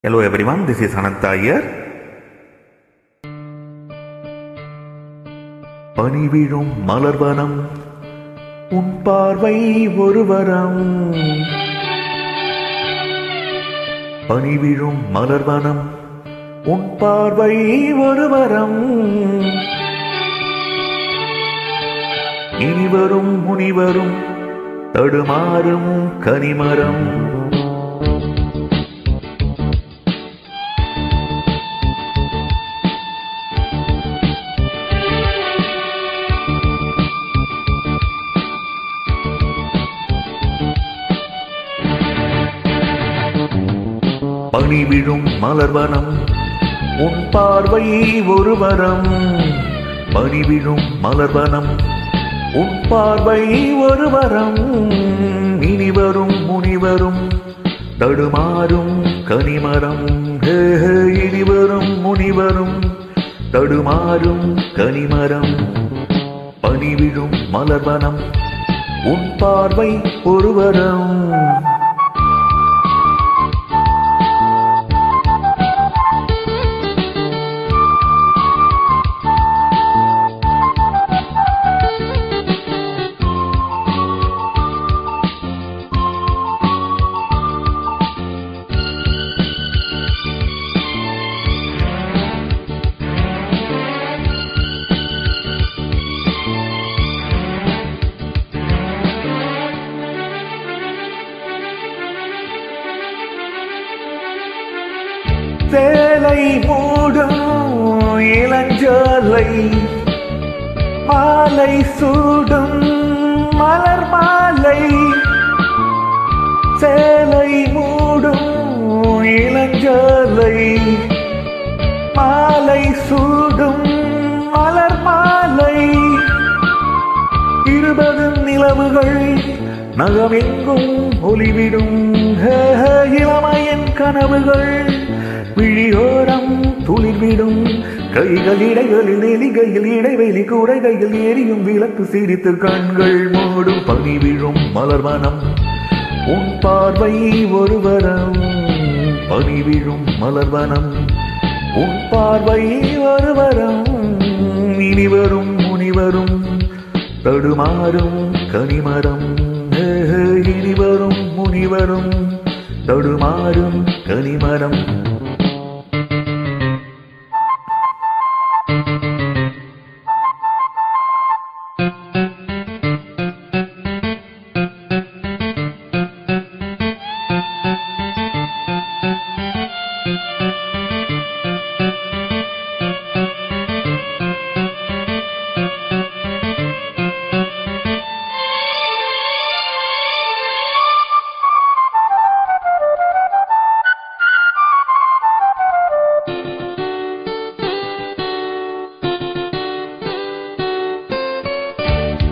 Hello everyone, this is Ananta here. பனிவிழும் மலர்வனம் உன் பார்வை ஒருவரம். பனிவிழும் மலர்வனம் உன் பார்வை ஒருவரம். இனிவரும் முனிவரும் தடுமாறும் கனிமரம். பனிவிழும் மலர்வனம் உன் பார்வை ஒருவரம். பனிவிழும் மலர்வனம் உன் பார்வை ஒருவரம். இனிவரும் முனிவரும் தடுமாறும் கனிமரம். இனிவரும் முனிவரும் தடுமாறும் கனிமரம். பனிவிழும் மலர்வனம் உன் பார்வை ஒருவரம். சேலை மூடும் இளஞ்சோலை மாலை சூடும் மலர் மாலை. சேலை மூடும் இளஞ்சோலை மாலை சூடும் மலர் மாலை. 20 நிலவுகள் நகமெங்கும் ஒளிவிடும். இளமையின் கனவுகள் விழியோரம் துளிர்விடும். கைகள் இடைகளில் எலிகையில் இடைவெளி கூடைகையில் எரியும் விளக்கு சிரித்து கண்கள் மூடும். பனிவிழும் மலர்வனம் உன் பார்வை ஒருவரம். பனிவிழும் மலர்வனம் உன் பார்வை ஒருவரம். இனிவரும் முனிவரும் தடுமாறும் கனிமரம். இனிவரும் முனிவரும் தடுமாறும் கனிமரம்.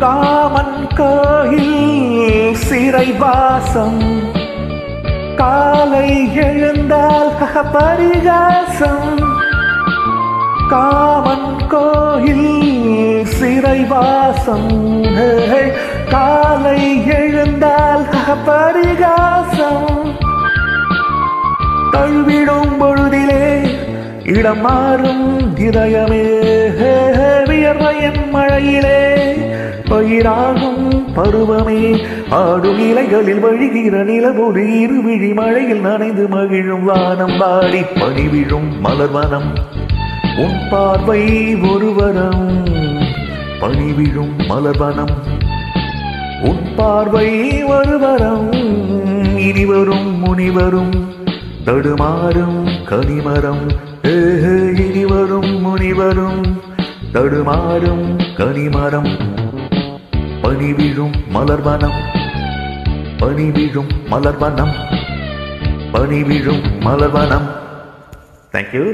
காமன் கோயில் சிறைவாசம். காலை எழுந்தால் பரிகாசம். காமன் கோயில் சிறைவாசம். காலை எழுந்தால் பரிகாசம். தழுவிடும் பொழுதிலே இடம் மாறும் இதயமே. வியர்வையின் மழையிலே பயிராகும் பருவமே. ஆடும் இலைகளில் வழிகிற நிலவோடு இருவிழி மழையில் நனைந்து மகிழும் வானம் வாடி. பனிவிழும் மலர்வனம் உன் பார்வை ஒருவரம். பனிவிழும் மலர்வனம் உன் பார்வை ஒருவரம். இனிவரும் முனிவரும் தடுமாறும் கனிமரம். இனிவரும் முனிவரும் தடுமாறும் கனிமரம். பனிவிழும் மலர்வனம். பனிவிழும் மலர்வனம். பனிவிழும் மலர்வனம். Thank you.